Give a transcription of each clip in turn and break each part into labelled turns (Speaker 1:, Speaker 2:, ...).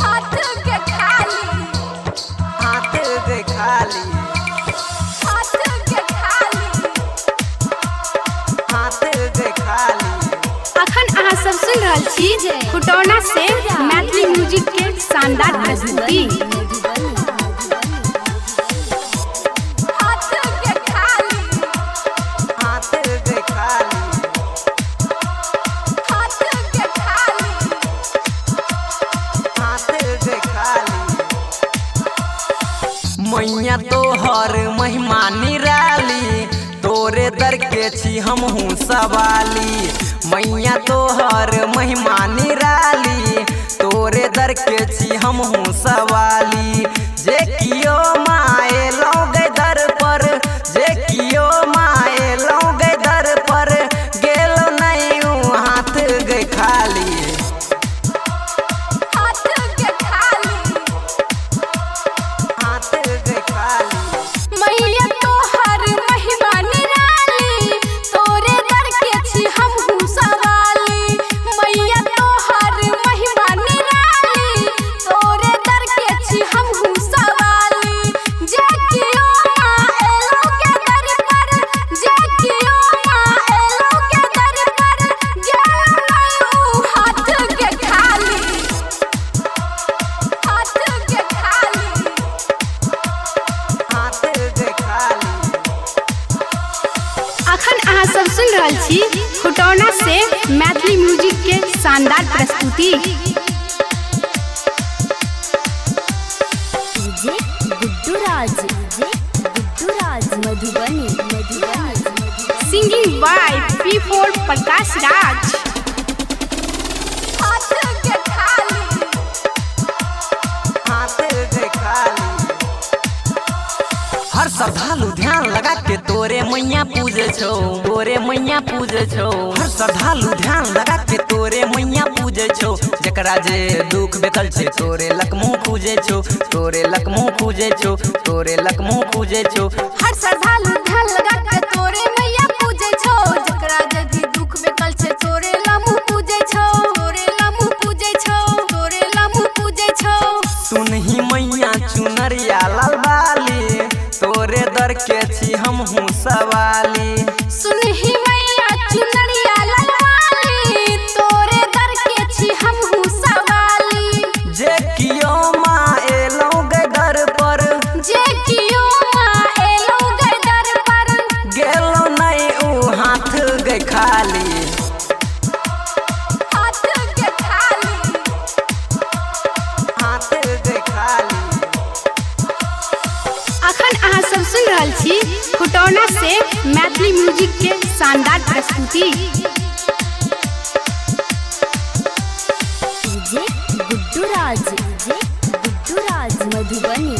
Speaker 1: हाथ के खाली
Speaker 2: हाथ दे खाली
Speaker 1: हाथ के खाली
Speaker 2: हाथ दे खाली।
Speaker 3: अखन अहाँ सब सुन रहल छी खुटौना से मैथिली म्यूजिक के शानदार प्रस्तुति।
Speaker 1: हाथ के खाली
Speaker 2: हाथ दे खाली
Speaker 1: हाथ के खाली
Speaker 2: हाथ दे खाली। मैया तोहर महिमा निराली, तोरे दर के छी हमहू सवाली। मैया तोहर महिमा निराली, तोरे दर के छी हमहू सवाली। जे कियो माए लौगे दर पर, जे कियो माए लौगे दर पर, गेलो नहीं ऊ हाथ गए खाली।
Speaker 1: हाथ के खाली
Speaker 2: हाथ गए खाली
Speaker 1: मैया तोहर महिमा निराली, तोरे दर के छी हमहू सवाली। मैया तोहर महिमा निराली, तोरे दर के छी हमहू सवाली। जे कियो माए लौगे दर पर, जे कियो माए लौगे दर पर, गेलो नहीं ऊ हाथ के खाली। हाथ के खाली
Speaker 2: हाथ दे खाली।
Speaker 3: अखन अहाँ सब सुन रहल छी खुटौना से मैथिली म्यूजिक के शानदार प्रस्तुति।
Speaker 4: DJ Guddu Raj Madhubani
Speaker 3: singing by P4 Prakash Raj.
Speaker 1: हाथ के खाली
Speaker 2: हाथ दे खाली। हर श्रद्धालु ध्यान लगा के तोरे मैया पूजे छो, तोरे मैया पूजे छो। हर श्रद्धालु ध्यान लगा के तोरे मैया पूजे छो। जकरा जे दुख बेकल छे तोरे लकमू पूजे छो, तोरे लकमू पूजे छो, तोरे लकमू पूजे छो।
Speaker 1: हर श्रद्धालु ध्यान लगा के तोरे मैया पूजे छो। जकरा जे भी दुख बेकल छे तोरे लमु पूजे छो, तोरे लमु पूजे छो, तोरे लमु पूजे छो।
Speaker 2: सुनही मैया चुनरिया लाल बाली, तोरे दर के छी हमहू सवाली।
Speaker 1: सुनही मैया चुनरिया ललवाली, तोरे दर के छी हमहू सवाली।
Speaker 2: जे कियो माए लौगे दर पर,
Speaker 1: जे कियो माए लौगे दर पर,
Speaker 2: गेलो नहीं ऊ हाथ गए खाली।
Speaker 1: हाथ के खाली
Speaker 2: हाथ गए खाली।
Speaker 3: अखन अहाँ सब सुन रहल छी खुटौना से मैथिली म्यूजिक के शानदार प्रस्तुति।
Speaker 4: DJ Guddu Raj Madhubani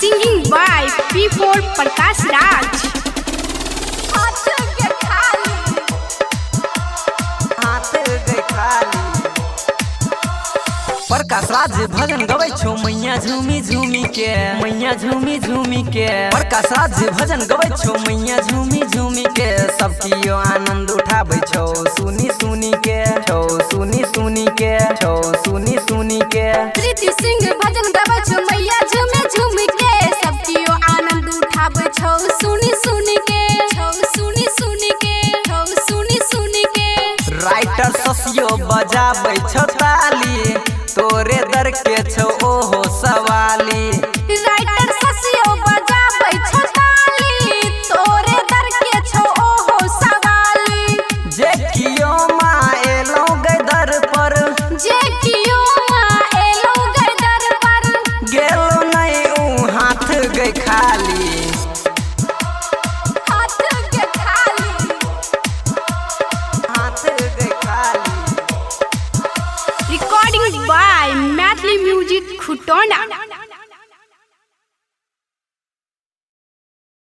Speaker 3: singing by P4 Prakash Raj.
Speaker 1: हाथ के खाली
Speaker 2: हाथ गए खाली। प्रकाश राज भजन गबै छो मैया झूमी झूमी के, मैया झूमी झूमी के। प्रकाश राज भजन गबै छो मैया झूमी झूमी के। सब कियो आनंद उठाबै छो सुनी सुनी के, छो सुनी सुनी के, छो सुनी सुनी के।
Speaker 1: प्रीति सिंह भजन गाबै छो मैया झूमे झूम के। सब कियो आनंद उठाबै छौ सुनी सुनी के, छौ सुनी सुनी के, छौ सुनी सुनी के।
Speaker 2: राइटर ससियो बजाबै छो ताली, तोरे दर के छो ओहो सवाली।
Speaker 1: राइटर ससियो बजाबै छौ ताली, तोरे दर के छौ ओहो सवाली।
Speaker 2: जे कियो माए लौगे दर पर,
Speaker 1: जे कियो माए लौगे दर पर,
Speaker 2: गेलो नहीं ऊ हाथ गए खाली।
Speaker 1: हाथ के खाली
Speaker 2: हाथ गए खाली।
Speaker 3: Recording by Maithili music Khutauna.